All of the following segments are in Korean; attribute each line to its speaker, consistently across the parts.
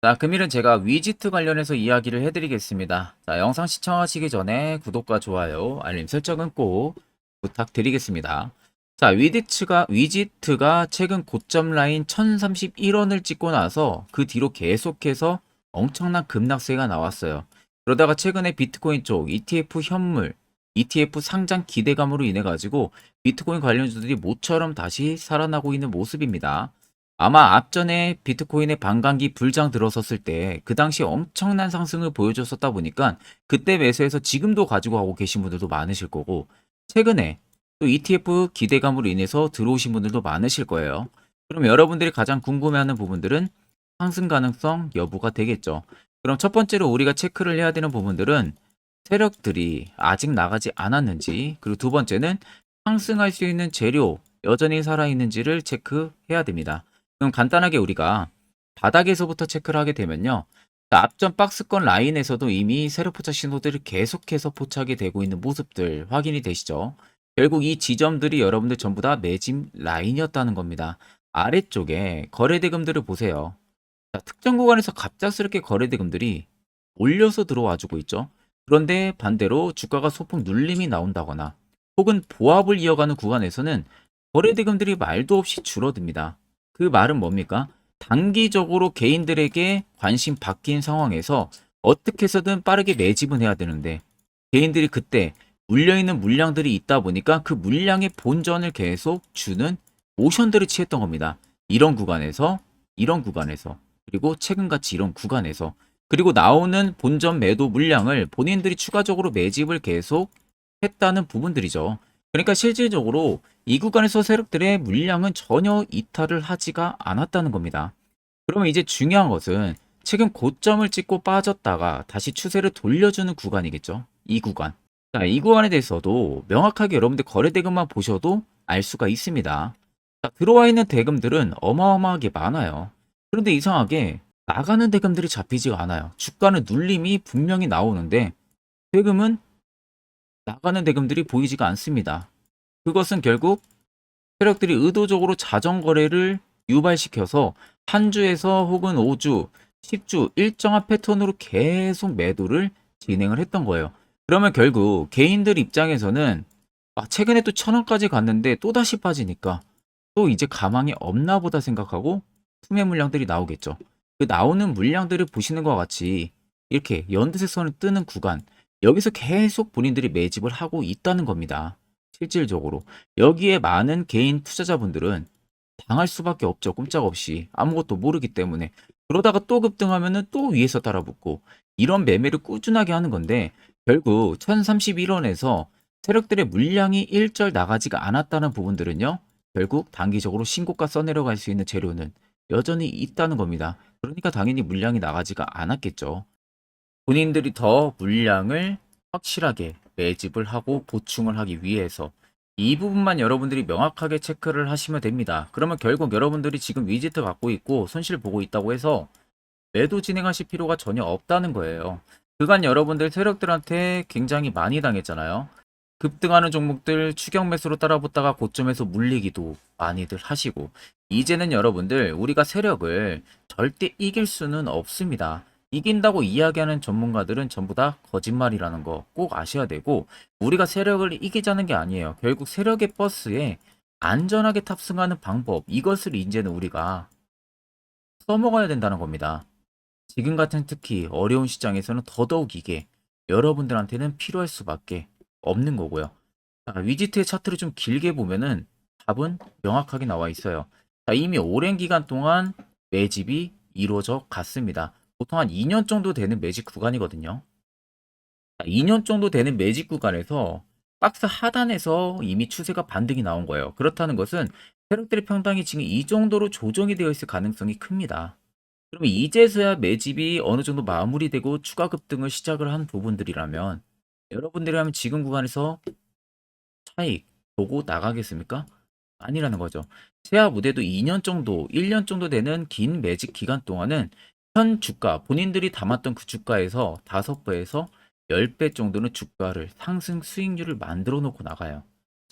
Speaker 1: 자, 금일은 제가 위지트 관련해서 이야기를 해드리겠습니다. 자, 영상 시청하시기 전에 구독과 좋아요, 알림 설정은 꼭 부탁드리겠습니다. 자, 위지트가 최근 고점 라인 1031원을 찍고 나서 그 뒤로 계속해서 엄청난 급락세가 나왔어요. 그러다가 최근에 비트코인 쪽 ETF 현물, ETF 상장 기대감으로 인해 가지고 비트코인 관련주들이 모처럼 다시 살아나고 있는 모습입니다. 아마 앞전에 비트코인의 반감기 불장 들어섰을 때 그 당시 엄청난 상승을 보여줬었다 보니까 그때 매수해서 지금도 가지고 가고 계신 분들도 많으실 거고, 최근에 또 ETF 기대감으로 인해서 들어오신 분들도 많으실 거예요. 그럼 여러분들이 가장 궁금해하는 부분들은 상승 가능성 여부가 되겠죠. 그럼 첫 번째로 우리가 체크를 해야 되는 부분들은 세력들이 아직 나가지 않았는지, 그리고 두 번째는 상승할 수 있는 재료 여전히 살아있는지를 체크해야 됩니다. 그럼 간단하게 우리가 바닥에서부터 체크를 하게 되면요. 앞전 박스권 라인에서도 이미 세력 포착 신호들이 계속해서 포착이 되고 있는 모습들 확인이 되시죠? 결국 이 지점들이 여러분들 전부 다 매집 라인이었다는 겁니다. 아래쪽에 거래대금들을 보세요. 자, 특정 구간에서 갑작스럽게 거래대금들이 올려서 들어와 주고 있죠. 그런데 반대로 주가가 소폭 눌림이 나온다거나 혹은 보합을 이어가는 구간에서는 거래대금들이 말도 없이 줄어듭니다. 그 말은 뭡니까? 단기적으로 개인들에게 관심 바뀐 상황에서 어떻게 해서든 빠르게 매집은 해야 되는데, 개인들이 그때 물려있는 물량들이 있다 보니까 그 물량의 본전을 계속 주는 모션들을 취했던 겁니다. 이런 구간에서, 이런 구간에서, 그리고 최근같이 이런 구간에서, 그리고 나오는 본전 매도 물량을 본인들이 추가적으로 매집을 계속 했다는 부분들이죠. 그러니까 실질적으로 이 구간에서 세력들의 물량은 전혀 이탈을 하지가 않았다는 겁니다. 그러면 이제 중요한 것은 최근 고점을 찍고 빠졌다가 다시 추세를 돌려주는 구간이겠죠. 이 구간. 자, 이 구간에 대해서도 명확하게 여러분들 거래 대금만 보셔도 알 수가 있습니다. 자, 들어와 있는 대금들은 어마어마하게 많아요. 그런데 이상하게 나가는 대금들이 잡히지가 않아요. 주가는 눌림이 분명히 나오는데 대금은 나가는 대금들이 보이지가 않습니다. 그것은 결국 세력들이 의도적으로 자전거래를 유발시켜서 한 주에서 혹은 5주, 10주 일정한 패턴으로 계속 매도를 진행을 했던 거예요. 그러면 결국 개인들 입장에서는 최근에 또 1,000원까지 갔는데 또다시 빠지니까 또 이제 가망이 없나 보다 생각하고 투매 물량들이 나오겠죠. 그 나오는 물량들을 보시는 것 같이 이렇게 연두색선을 뜨는 구간, 여기서 계속 본인들이 매집을 하고 있다는 겁니다. 실질적으로. 여기에 많은 개인 투자자분들은 당할 수밖에 없죠. 꼼짝없이. 아무것도 모르기 때문에. 그러다가 또 급등하면은 또 위에서 따라붙고 이런 매매를 꾸준하게 하는 건데, 결국 1031원에서 세력들의 물량이 일절 나가지가 않았다는 부분들은요. 결국 단기적으로 신고가 써내려갈 수 있는 재료는 여전히 있다는 겁니다. 그러니까 당연히 물량이 나가지가 않았겠죠. 본인들이 더 물량을 확실하게 매집을 하고 보충을 하기 위해서 이 부분만 여러분들이 명확하게 체크를 하시면 됩니다. 그러면 결국 여러분들이 지금 위지트 갖고 있고 손실 보고 있다고 해서 매도 진행하실 필요가 전혀 없다는 거예요. 그간 여러분들 세력들한테 굉장히 많이 당했잖아요. 급등하는 종목들 추격 매수로 따라붙다가 고점에서 물리기도 많이들 하시고, 이제는 여러분들 우리가 세력을 절대 이길 수는 없습니다. 이긴다고 이야기하는 전문가들은 전부 다 거짓말이라는 거 꼭 아셔야 되고, 우리가 세력을 이기자는 게 아니에요. 결국 세력의 버스에 안전하게 탑승하는 방법, 이것을 이제는 우리가 써먹어야 된다는 겁니다. 지금 같은 특히 어려운 시장에서는 더더욱 이게 여러분들한테는 필요할 수밖에 없는 거고요. 자, 위지트의 차트를 좀 길게 보면은 답은 명확하게 나와 있어요. 자, 이미 오랜 기간 동안 매집이 이루어져 갔습니다. 보통 한 2년 정도 되는 매집 구간이거든요. 자, 2년 정도 되는 매집 구간에서 박스 하단에서 이미 추세가 반등이 나온 거예요. 그렇다는 것은 세력들의 평당이 지금 이 정도로 조정이 되어 있을 가능성이 큽니다. 그러면 이제서야 매집이 어느 정도 마무리되고 추가 급등을 시작을 한 부분들이라면 여러분들이라면 지금 구간에서 차익 보고 나가겠습니까? 아니라는 거죠. 세아 무대도 2년 정도, 1년 정도 되는 긴 매직 기간 동안은 현 주가, 본인들이 담았던 그 주가에서 5배에서 10배 정도는 주가를 상승 수익률을 만들어 놓고 나가요.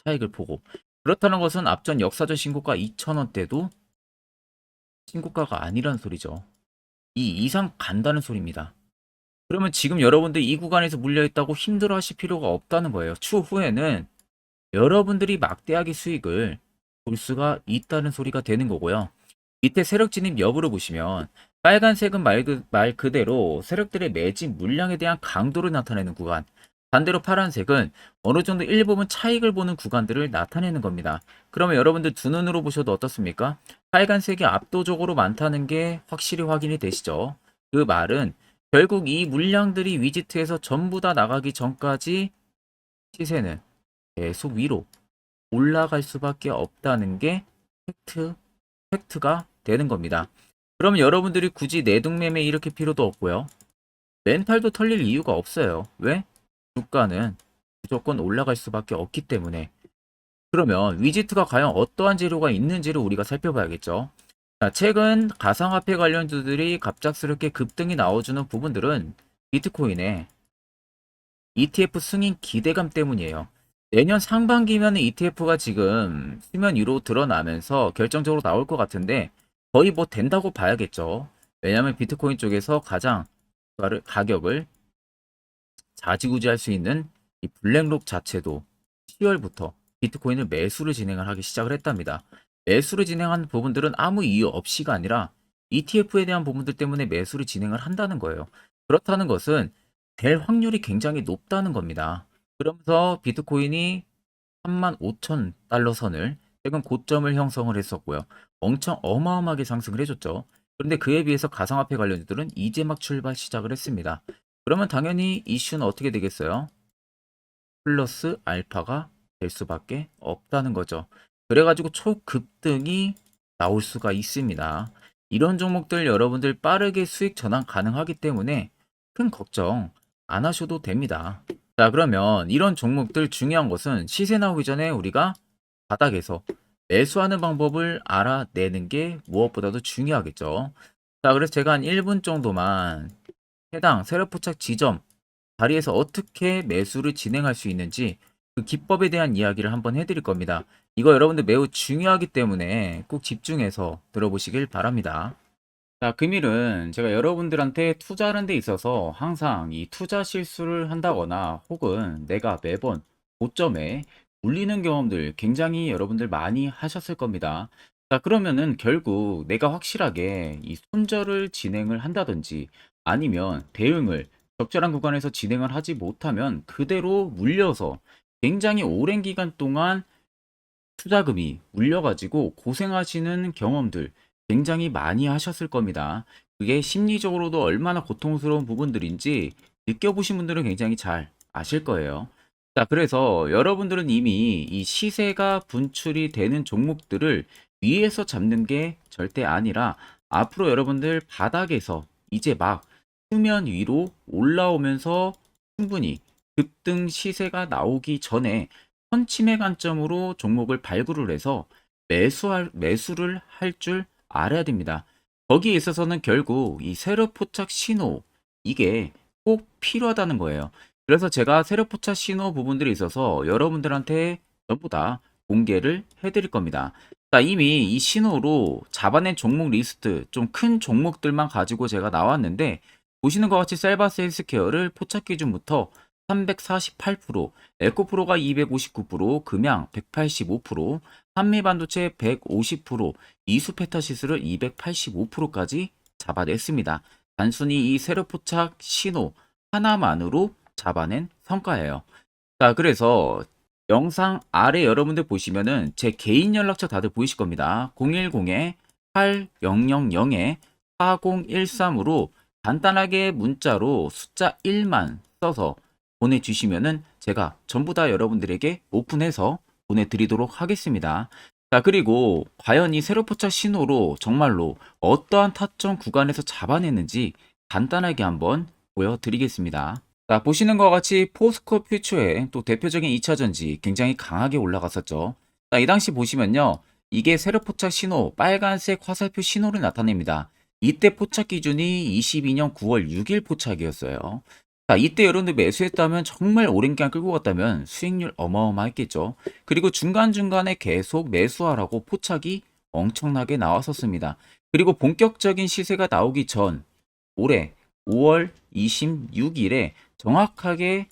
Speaker 1: 차익을 보고. 그렇다는 것은 앞전 역사적 신고가 2,000원대도 신고가가 아니란 소리죠. 이 이상 간다는 소리입니다. 그러면 지금 여러분들 이 구간에서 물려있다고 힘들어 하실 필요가 없다는 거예요. 추후에는 여러분들이 막대하게 수익을 볼 수가 있다는 소리가 되는 거고요. 밑에 세력 진입 여부를 보시면 빨간색은 말 그대로 세력들의 매집 물량에 대한 강도를 나타내는 구간, 반대로 파란색은 어느 정도 일부분 차익을 보는 구간들을 나타내는 겁니다. 그러면 여러분들 두 눈으로 보셔도 어떻습니까? 빨간색이 압도적으로 많다는 게 확실히 확인이 되시죠? 그 말은 결국 이 물량들이 위지트에서 전부 다 나가기 전까지 시세는 계속 위로 올라갈 수밖에 없다는 게 팩트가 되는 겁니다. 그러면 여러분들이 굳이 내동매매 일으킬 필요도 없고요. 멘탈도 털릴 이유가 없어요. 왜? 주가는 무조건 올라갈 수밖에 없기 때문에. 그러면 위지트가 과연 어떠한 재료가 있는지를 우리가 살펴봐야겠죠. 자, 최근 가상화폐 관련주들이 갑작스럽게 급등이 나와주는 부분들은 비트코인의 ETF 승인 기대감 때문이에요. 내년 상반기면 ETF가 지금 수면 위로 드러나면서 결정적으로 나올 것 같은데 거의 뭐 된다고 봐야겠죠. 왜냐하면 비트코인 쪽에서 가장 가격을 좌지우지할 수 있는 이 블랙록 자체도 10월부터 비트코인을 매수를 진행을 하기 시작을 했답니다. 매수를 진행한 부분들은 아무 이유 없이가 아니라 ETF에 대한 부분들 때문에 매수를 진행을 한다는 거예요. 그렇다는 것은 될 확률이 굉장히 높다는 겁니다. 그러면서 비트코인이 35,000달러 선을 최근 고점을 형성을 했었고요. 엄청 어마어마하게 상승을 해줬죠. 그런데 그에 비해서 가상화폐 관련주들은 이제 막 출발 시작을 했습니다. 그러면 당연히 이슈는 어떻게 되겠어요? 플러스 알파가 될 수밖에 없다는 거죠. 그래가지고 초급등이 나올 수가 있습니다. 이런 종목들 여러분들 빠르게 수익 전환 가능하기 때문에 큰 걱정 안 하셔도 됩니다. 자, 그러면 이런 종목들 중요한 것은 시세 나오기 전에 우리가 바닥에서 매수하는 방법을 알아내는 게 무엇보다도 중요하겠죠. 자, 그래서 제가 한 1분 정도만 해당 세력포착 지점 자리에서 어떻게 매수를 진행할 수 있는지 그 기법에 대한 이야기를 한번 해드릴 겁니다. 이거 여러분들 매우 중요하기 때문에 꼭 집중해서 들어보시길 바랍니다. 자, 금일은 제가 여러분들한테 투자하는 데 있어서 항상 이 투자 실수를 한다거나 혹은 내가 매번 고점에 물리는 경험들 굉장히 여러분들 많이 하셨을 겁니다. 자, 그러면은 결국 내가 확실하게 이 손절을 진행을 한다든지 아니면 대응을 적절한 구간에서 진행을 하지 못하면 그대로 물려서 굉장히 오랜 기간 동안 투자금이 물려가지고 고생하시는 경험들 굉장히 많이 하셨을 겁니다. 그게 심리적으로도 얼마나 고통스러운 부분들인지 느껴보신 분들은 굉장히 잘 아실 거예요. 자, 그래서 여러분들은 이미 이 시세가 분출이 되는 종목들을 위에서 잡는 게 절대 아니라 앞으로 여러분들 바닥에서 이제 막 수면 위로 올라오면서 충분히 급등 시세가 나오기 전에 선침의 관점으로 종목을 발굴을 해서 매수를 할 줄 알아야 됩니다. 거기에 있어서는 결국 이 세력 포착 신호 이게 꼭 필요하다는 거예요. 그래서 제가 세력 포착 신호 부분들이 있어서 여러분들한테 전부 다 공개를 해드릴 겁니다. 자, 이미 이 신호로 잡아낸 종목 리스트 좀 큰 종목들만 가지고 제가 나왔는데 보시는 것 같이 셀바스 헬스케어를 포착 기준부터 348%, 에코프로가 259%, 금양 185%, 한미반도체 150%, 이수페타시스를 285%까지 잡아냈습니다. 단순히 이 세력포착 신호 하나만으로 잡아낸 성과예요. 자, 그래서 영상 아래 여러분들 보시면은 제 개인 연락처 다들 보이실 겁니다. 010-8013-4013으로 간단하게 문자로 숫자 1만 써서 보내주시면은 제가 전부 다 여러분들에게 오픈해서 보내드리도록 하겠습니다. 자, 그리고 과연 이 세로포착 신호로 정말로 어떠한 타점 구간에서 잡아냈는지 간단하게 한번 보여드리겠습니다. 자, 보시는 것과 같이 포스코 퓨처의 또 대표적인 2차전지 굉장히 강하게 올라갔었죠. 자, 이 당시 보시면요. 이게 세로포착 신호, 빨간색 화살표 신호를 나타냅니다. 이때 포착 기준이 22년 9월 6일 포착이었어요. 자, 이때 여러분들 매수했다면 정말 오랜 기간 끌고 갔다면 수익률 어마어마했겠죠. 그리고 중간중간에 계속 매수하라고 포착이 엄청나게 나왔었습니다. 그리고 본격적인 시세가 나오기 전 올해 5월 26일에 정확하게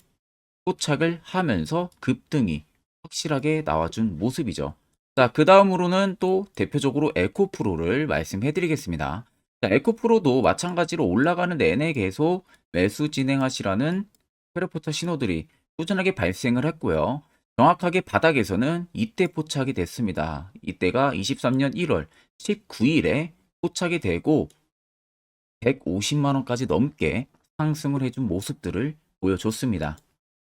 Speaker 1: 포착을 하면서 급등이 확실하게 나와준 모습이죠. 자, 그 다음으로는 또 대표적으로 에코프로를 말씀해 드리겠습니다. 자, 에코프로도 마찬가지로 올라가는 내내 계속 매수 진행하시라는 페르포타 신호들이 꾸준하게 발생을 했고요. 정확하게 바닥에서는 이때 포착이 됐습니다. 이때가 23년 1월 19일에 포착이 되고 150만 원까지 넘게 상승을 해준 모습들을 보여줬습니다.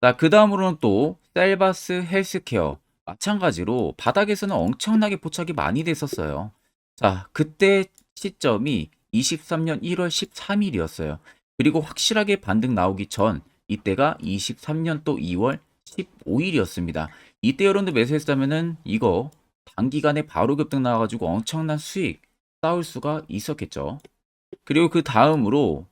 Speaker 1: 자, 그 다음으로는 또 셀바스 헬스케어 마찬가지로 바닥에서는 엄청나게 포착이 많이 됐었어요. 자, 그때 시점이 23년 1월 13일이었어요. 그리고 확실하게 반등 나오기 전 이때가 23년 또 2월 15일이었습니다. 이때 여러분들 매수했다면은 이거 단기간에 바로 급등 나와가지고 엄청난 수익 쌓을 수가 있었겠죠. 그리고 그 다음으로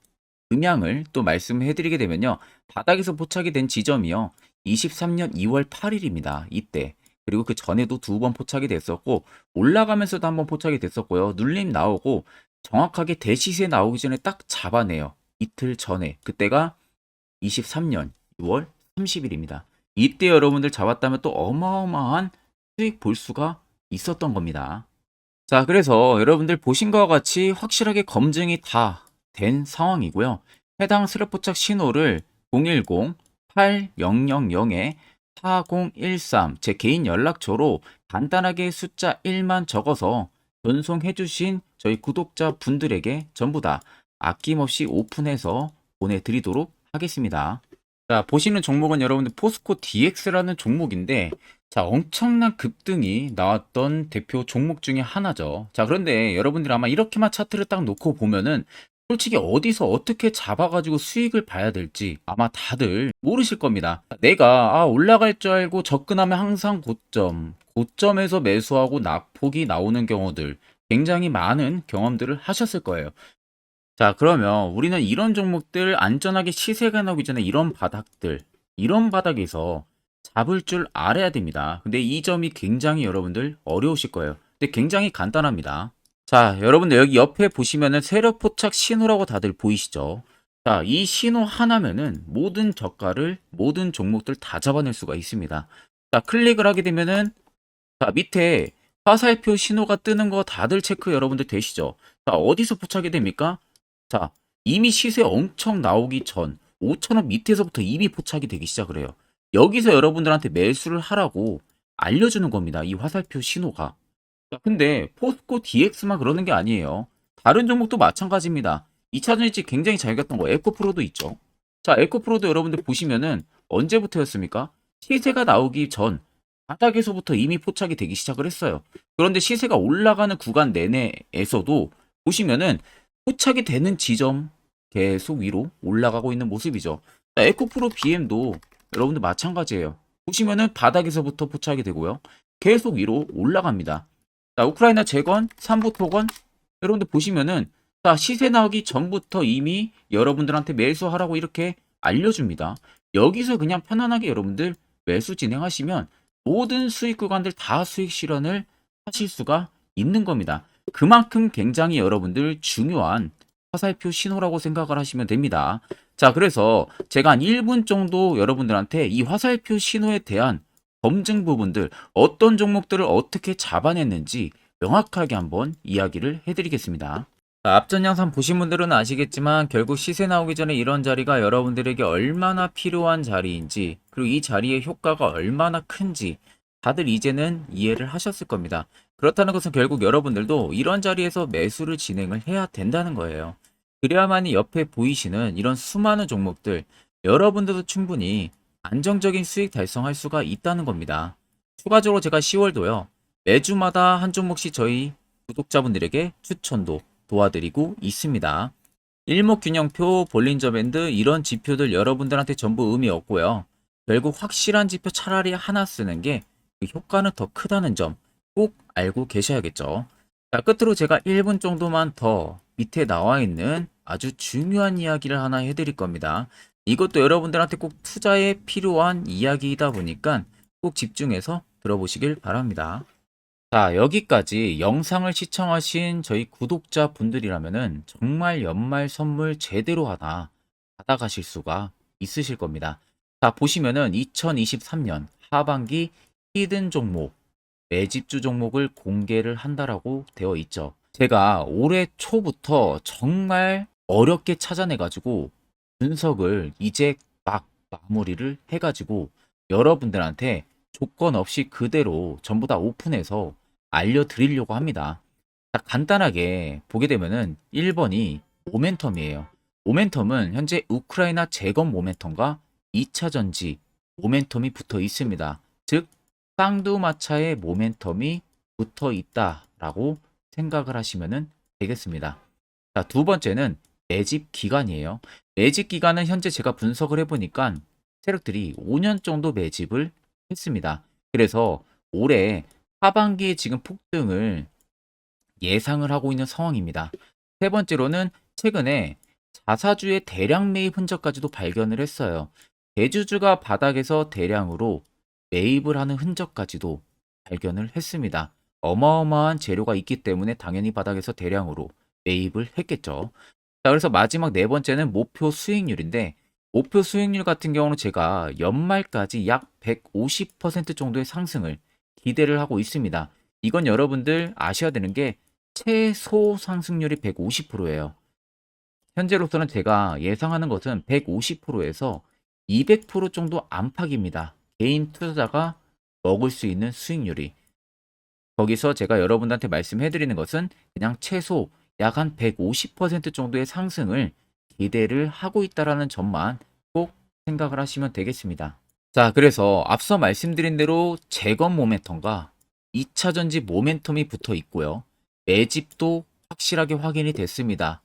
Speaker 1: 음향을 또 말씀해 드리게 되면요. 바닥에서 포착이 된 지점이요. 23년 2월 8일입니다. 이때. 그리고 그 전에도 두 번 포착이 됐었고 올라가면서도 한번 포착이 됐었고요. 눌림 나오고 정확하게 대시세 나오기 전에 딱 잡아내요. 이틀 전에. 그때가 23년 6월 30일입니다. 이때 여러분들 잡았다면 또 어마어마한 수익 볼 수가 있었던 겁니다. 자, 그래서 여러분들 보신 것과 같이 확실하게 검증이 다 된 상황이고요. 해당 스랩포착 신호를 010-8000-4013 제 개인 연락처로 간단하게 숫자 1만 적어서 전송해 주신 저희 구독자 분들에게 전부 다 아낌없이 오픈해서 보내드리도록 하겠습니다. 자, 보시는 종목은 여러분들 포스코 DX라는 종목인데 자, 엄청난 급등이 나왔던 대표 종목 중에 하나죠. 자, 그런데 여러분들 아마 이렇게만 차트를 딱 놓고 보면은 솔직히 어디서 어떻게 잡아가지고 수익을 봐야 될지 아마 다들 모르실 겁니다. 내가 올라갈 줄 알고 접근하면 항상 고점에서 매수하고 낙폭이 나오는 경우들 굉장히 많은 경험들을 하셨을 거예요. 자, 그러면 우리는 이런 종목들 안전하게 시세가 나오기 전에 이런 바닥에서 잡을 줄 알아야 됩니다. 근데 이 점이 굉장히 여러분들 어려우실 거예요. 근데 굉장히 간단합니다. 자, 여러분들 여기 옆에 보시면은 세력 포착 신호라고 다들 보이시죠? 자, 이 신호 하나면은 모든 저가를 모든 종목들 다 잡아낼 수가 있습니다. 자, 클릭을 하게 되면은 자, 밑에 화살표 신호가 뜨는 거 다들 체크 여러분들 되시죠? 자, 어디서 포착이 됩니까? 자, 이미 시세 엄청 나오기 전 5,000원 밑에서부터 이미 포착이 되기 시작을 해요. 여기서 여러분들한테 매수를 하라고 알려주는 겁니다. 이 화살표 신호가. 자, 근데 포스코 DX만 그러는 게 아니에요. 다른 종목도 마찬가지입니다. 2차 전지 굉장히 잘 갔던 거 에코프로도 있죠. 자, 에코프로도 여러분들 보시면은 언제부터였습니까? 시세가 나오기 전 바닥에서부터 이미 포착이 되기 시작을 했어요. 그런데 시세가 올라가는 구간 내내에서도 보시면은 포착이 되는 지점 계속 위로 올라가고 있는 모습이죠. 자, 에코프로 BM도 여러분들 마찬가지예요. 보시면은 바닥에서부터 포착이 되고요. 계속 위로 올라갑니다. 자, 우크라이나 재건, 삼부 토건 여러분들 보시면은 자, 시세 나오기 전부터 이미 여러분들한테 매수하라고 이렇게 알려줍니다. 여기서 그냥 편안하게 여러분들 매수 진행하시면 모든 수익 구간들 다 수익 실현을 하실 수가 있는 겁니다. 그만큼 굉장히 여러분들 중요한 화살표 신호라고 생각을 하시면 됩니다. 자, 그래서 제가 한 1분 정도 여러분들한테 이 화살표 신호에 대한 검증 부분들, 어떤 종목들을 어떻게 잡아냈는지 명확하게 한번 이야기를 해드리겠습니다. 자, 앞전 영상 보신 분들은 아시겠지만 결국 시세 나오기 전에 이런 자리가 여러분들에게 얼마나 필요한 자리인지, 그리고 이 자리의 효과가 얼마나 큰지 다들 이제는 이해를 하셨을 겁니다. 그렇다는 것은 결국 여러분들도 이런 자리에서 매수를 진행을 해야 된다는 거예요. 그래야만이 옆에 보이시는 이런 수많은 종목들 여러분들도 충분히 안정적인 수익 달성할 수가 있다는 겁니다. 추가적으로 제가 10월도요. 매주마다 한 종목씩 저희 구독자분들에게 추천도 도와드리고 있습니다. 일목균형표, 볼린저 밴드 이런 지표들 여러분들한테 전부 의미 없고요. 결국 확실한 지표 차라리 하나 쓰는 게 그 효과는 더 크다는 점 꼭 알고 계셔야겠죠. 자, 끝으로 제가 1분 정도만 더 밑에 나와 있는 아주 중요한 이야기를 하나 해드릴 겁니다. 이것도 여러분들한테 꼭 투자에 필요한 이야기이다 보니까 꼭 집중해서 들어보시길 바랍니다. 자, 여기까지 영상을 시청하신 저희 구독자분들이라면은 정말 연말 선물 제대로 하나 받아가실 수가 있으실 겁니다. 자, 보시면은 2023년 하반기 히든 종목, 매집주 종목을 공개를 한다라고 되어 있죠. 제가 올해 초부터 정말 어렵게 찾아내가지고 분석을 이제 막 마무리를 해가지고 여러분들한테 조건 없이 그대로 전부 다 오픈해서 알려드리려고 합니다. 자, 간단하게 보게 되면은 1번이 모멘텀이에요. 모멘텀은 현재 우크라이나 재건 모멘텀과 2차 전지 모멘텀이 붙어 있습니다. 즉 쌍두마차의 모멘텀이 붙어 있다라고 생각을 하시면 되겠습니다. 자, 두 번째는 매집 기간이에요. 매집 기간은 현재 제가 분석을 해보니까 세력들이 5년 정도 매집을 했습니다. 그래서 올해 하반기에 지금 폭등을 예상을 하고 있는 상황입니다. 세 번째로는 최근에 자사주의 대량 매입 흔적까지도 발견을 했어요. 대주주가 바닥에서 대량으로 매입을 하는 흔적까지도 발견을 했습니다. 어마어마한 재료가 있기 때문에 당연히 바닥에서 대량으로 매입을 했겠죠. 자, 그래서 마지막 네 번째는 목표 수익률인데, 목표 수익률 같은 경우는 제가 연말까지 약 150% 정도의 상승을 기대를 하고 있습니다. 이건 여러분들 아셔야 되는 게 최소 상승률이 150%예요. 현재로서는 제가 예상하는 것은 150%에서 200% 정도 안팎입니다. 개인 투자자가 먹을 수 있는 수익률이. 거기서 제가 여러분들한테 말씀해 드리는 것은 그냥 최소 약 한 150% 정도의 상승을 기대를 하고 있다라는 점만 꼭 생각을 하시면 되겠습니다. 자, 그래서 앞서 말씀드린 대로 재건 모멘텀과 2차 전지 모멘텀이 붙어 있고요. 매집도 확실하게 확인이 됐습니다.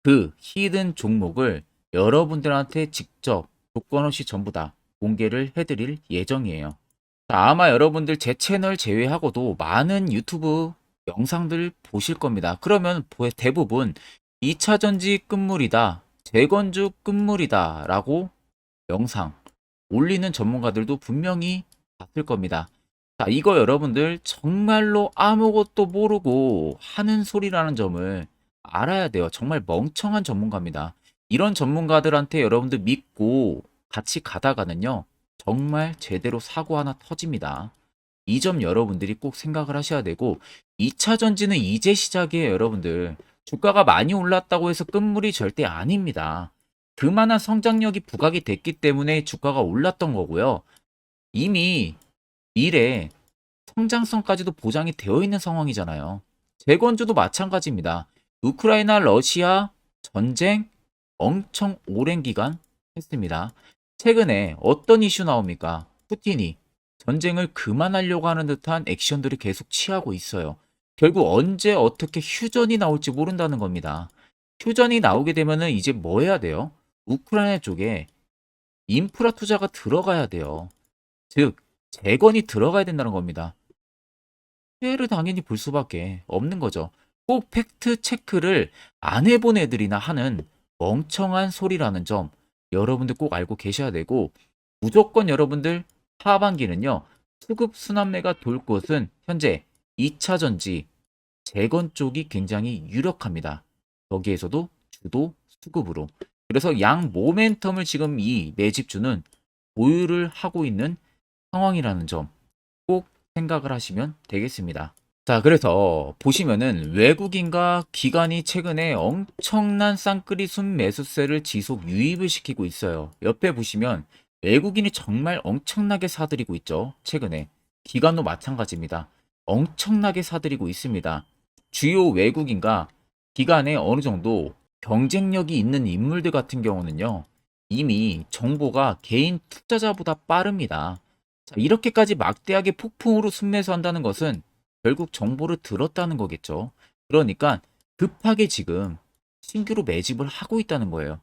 Speaker 1: 그 히든 종목을 여러분들한테 직접 조건 없이 전부 다 공개를 해드릴 예정이에요. 자, 아마 여러분들 제 채널 제외하고도 많은 유튜브 영상들 보실 겁니다. 그러면 대부분 2차 전지 끝물이다, 재건주 끝물이다 라고 영상 올리는 전문가들도 분명히 봤을 겁니다. 자, 이거 여러분들 정말로 아무것도 모르고 하는 소리라는 점을 알아야 돼요. 정말 멍청한 전문가입니다. 이런 전문가들한테 여러분들 믿고 같이 가다가는요, 정말 제대로 사고 하나 터집니다. 이 점 여러분들이 꼭 생각을 하셔야 되고, 2차 전지는 이제 시작이에요, 여러분들. 주가가 많이 올랐다고 해서 끝물이 절대 아닙니다. 그만한 성장력이 부각이 됐기 때문에 주가가 올랐던 거고요. 이미 미래 성장성까지도 보장이 되어 있는 상황이잖아요. 재건주도 마찬가지입니다. 우크라이나 러시아 전쟁 엄청 오랜 기간 했습니다. 최근에 어떤 이슈 나옵니까? 푸틴이 전쟁을 그만하려고 하는 듯한 액션들을 계속 취하고 있어요. 결국 언제 어떻게 휴전이 나올지 모른다는 겁니다. 휴전이 나오게 되면은 이제 뭐 해야 돼요? 우크라이나 쪽에 인프라 투자가 들어가야 돼요. 즉, 재건이 들어가야 된다는 겁니다. 피해를 당연히 볼 수밖에 없는 거죠. 꼭 팩트 체크를 안 해본 애들이나 하는 멍청한 소리라는 점 여러분들 꼭 알고 계셔야 되고, 무조건 여러분들 하반기는요, 수급 순환매가 돌 곳은 현재 2차 전지 재건 쪽이 굉장히 유력합니다. 거기에서도 주도 수급으로. 그래서 양 모멘텀을 지금 이 매집주는 보유를 하고 있는 상황이라는 점 꼭 생각을 하시면 되겠습니다. 자, 그래서 보시면은 외국인과 기관이 최근에 엄청난 쌍끌이 순매수세를 지속 유입을 시키고 있어요. 옆에 보시면 외국인이 정말 엄청나게 사들이고 있죠. 최근에. 기관도 마찬가지입니다. 엄청나게 사들이고 있습니다. 주요 외국인과 기관에 어느 정도 경쟁력이 있는 인물들 같은 경우는요, 이미 정보가 개인 투자자보다 빠릅니다. 자, 이렇게까지 막대하게 폭풍으로 순매수한다는 것은 결국 정보를 들었다는 거겠죠. 그러니까 급하게 지금 신규로 매집을 하고 있다는 거예요.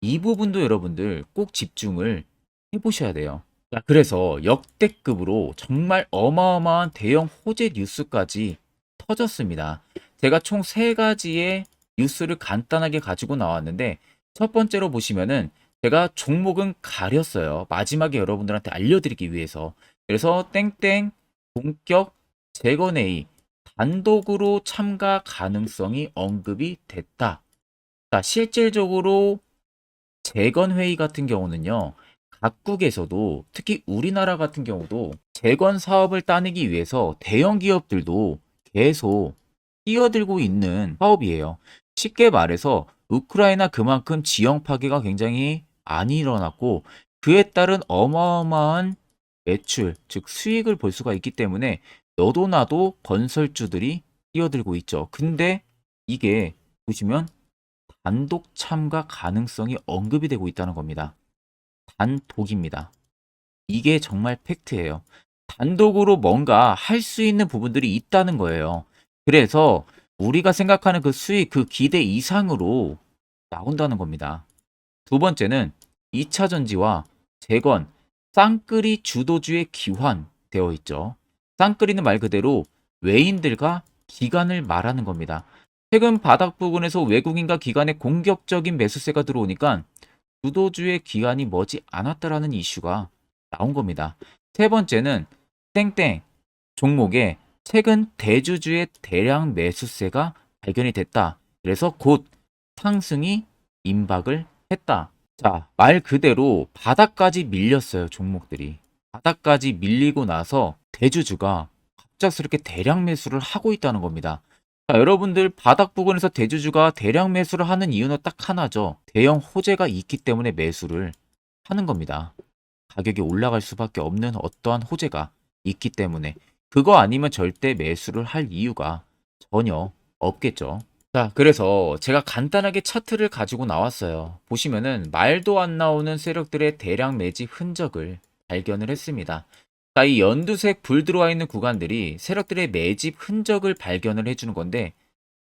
Speaker 1: 이 부분도 여러분들 꼭 집중을 해보셔야 돼요. 자, 그래서 역대급으로 정말 어마어마한 대형 호재 뉴스까지 터졌습니다. 제가 총 세 가지의 뉴스를 간단하게 가지고 나왔는데, 첫 번째로 보시면은 제가 종목은 가렸어요. 마지막에 여러분들한테 알려드리기 위해서. 그래서 땡땡 본격 재건 A 단독으로 참가 가능성이 언급이 됐다. 자, 실질적으로 재건회의 같은 경우는요, 각국에서도 특히 우리나라 같은 경우도 재건 사업을 따내기 위해서 대형 기업들도 계속 뛰어들고 있는 사업이에요. 쉽게 말해서 우크라이나 그만큼 지형 파괴가 굉장히 많이 일어났고 그에 따른 어마어마한 매출, 즉 수익을 볼 수가 있기 때문에 너도 나도 건설주들이 뛰어들고 있죠. 근데 이게 보시면 단독 참가 가능성이 언급이 되고 있다는 겁니다. 단독입니다. 이게 정말 팩트예요. 단독으로 뭔가 할 수 있는 부분들이 있다는 거예요. 그래서 우리가 생각하는 그 수익, 그 기대 이상으로 나온다는 겁니다. 두 번째는 2차 전지와 재건, 쌍끌이 주도주의 기환되어 있죠. 쌍끌이는 말 그대로 외인들과 기관을 말하는 겁니다. 최근 바닥 부근에서 외국인과 기관의 공격적인 매수세가 들어오니까 주도주의 기관이 머지 않았다라는 이슈가 나온 겁니다. 세 번째는 땡땡 종목에 최근 대주주의 대량 매수세가 발견이 됐다. 그래서 곧 상승이 임박을 했다. 자, 말 그대로 바닥까지 밀렸어요, 종목들이. 바닥까지 밀리고 나서 대주주가 갑작스럽게 대량 매수를 하고 있다는 겁니다. 자, 여러분들 바닥 부근에서 대주주가 대량 매수를 하는 이유는 딱 하나죠. 대형 호재가 있기 때문에 매수를 하는 겁니다. 가격이 올라갈 수밖에 없는 어떠한 호재가 있기 때문에 그거 아니면 절대 매수를 할 이유가 전혀 없겠죠. 자, 그래서 제가 간단하게 차트를 가지고 나왔어요. 보시면은 말도 안 나오는 세력들의 대량 매집 흔적을 발견을 했습니다. 자, 이 연두색 불 들어와 있는 구간들이 세력들의 매집 흔적을 발견을 해주는 건데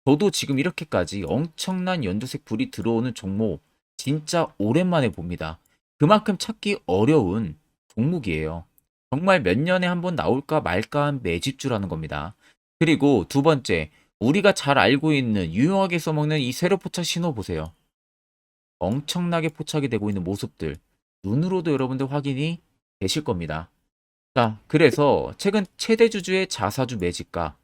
Speaker 1: 저도 지금 이렇게까지 엄청난 연두색 불이 들어오는 종목 진짜 오랜만에 봅니다. 그만큼 찾기 어려운 종목이에요. 정말 몇 년에 한 번 나올까 말까 한 매집주라는 겁니다. 그리고 두 번째, 우리가 잘 알고 있는 유용하게 써먹는 이 세로 포착 신호 보세요. 엄청나게 포착이 되고 있는 모습들 눈으로도 여러분들 확인이 되실 겁니다. 자, 그래서 최근 최대 주주의 자사주 매집과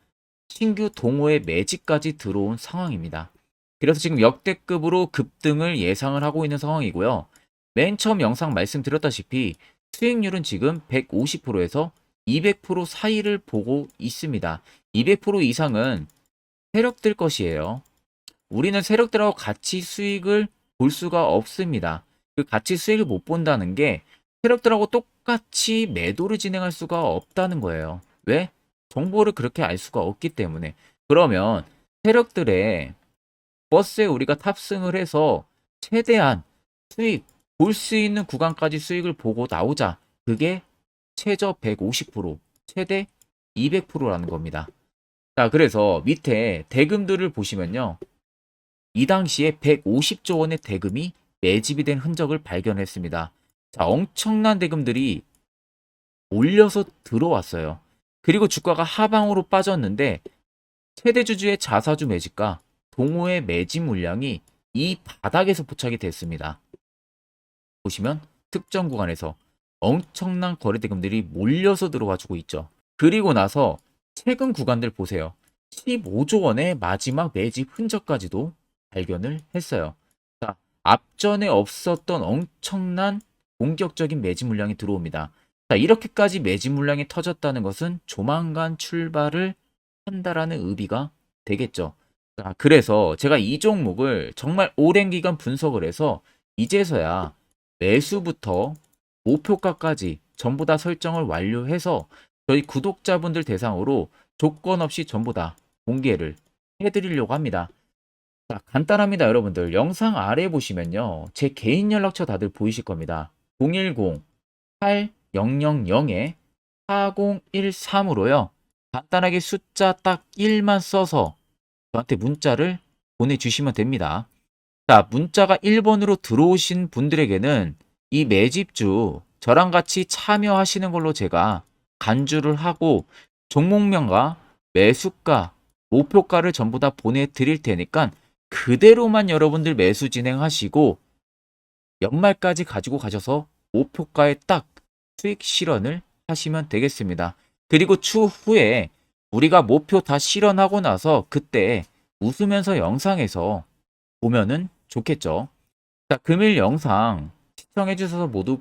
Speaker 1: 신규 동호회 매집까지 들어온 상황입니다. 그래서 지금 역대급으로 급등을 예상을 하고 있는 상황이고요. 맨 처음 영상 말씀드렸다시피 수익률은 지금 150%에서 200% 사이를 보고 있습니다. 200% 이상은 세력들 것이에요. 우리는 세력들하고 같이 수익을 볼 수가 없습니다. 그 같이 수익을 못 본다는 게 세력들하고 똑같이 매도를 진행할 수가 없다는 거예요. 왜? 정보를 그렇게 알 수가 없기 때문에. 그러면 세력들의 버스에 우리가 탑승을 해서 최대한 수익, 볼 수 있는 구간까지 수익을 보고 나오자. 그게 최저 150%, 최대 200%라는 겁니다. 자, 그래서 밑에 대금들을 보시면요. 이 당시에 150조 원의 대금이 매집이 된 흔적을 발견했습니다. 자, 엄청난 대금들이 몰려서 들어왔어요. 그리고 주가가 하방으로 빠졌는데 최대 주주의 자사주 매집과 동호회 매집 물량이 이 바닥에서 포착이 됐습니다. 보시면 특정 구간에서 엄청난 거래 대금들이 몰려서 들어와주고 있죠. 그리고 나서 최근 구간들 보세요. 15조 원의 마지막 매집 흔적까지도 발견을 했어요. 자, 앞전에 없었던 엄청난 공격적인 매집 물량이 들어옵니다. 자, 이렇게까지 매집 물량이 터졌다는 것은 조만간 출발을 한다라는 의미가 되겠죠. 자, 그래서 제가 이 종목을 정말 오랜 기간 분석을 해서 이제서야 매수부터 목표가까지 전부 다 설정을 완료해서 저희 구독자분들 대상으로 조건 없이 전부 다 공개를 해드리려고 합니다. 자, 간단합니다, 여러분들. 영상 아래 보시면요. 제 개인 연락처 다들 보이실 겁니다. 010-8013-4013으로요. 간단하게 숫자 딱 1만 써서 저한테 문자를 보내주시면 됩니다. 자, 문자가 1번으로 들어오신 분들에게는 이 매집주 저랑 같이 참여하시는 걸로 제가 간주를 하고 종목명과 매수가, 목표가를 전부 다 보내드릴 테니까 그대로만 여러분들 매수 진행하시고 연말까지 가지고 가셔서 목표가에 딱 수익 실현을 하시면 되겠습니다. 그리고 추후에 우리가 목표 다 실현하고 나서 그때 웃으면서 영상에서 보면은 좋겠죠. 자, 금일 영상 시청해 주셔서 모두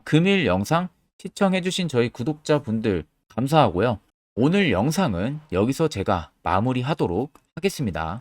Speaker 1: 금일 영상 시청해 주신 저희 구독자분들 감사하고요. 오늘 영상은 여기서 제가 마무리하도록 하겠습니다.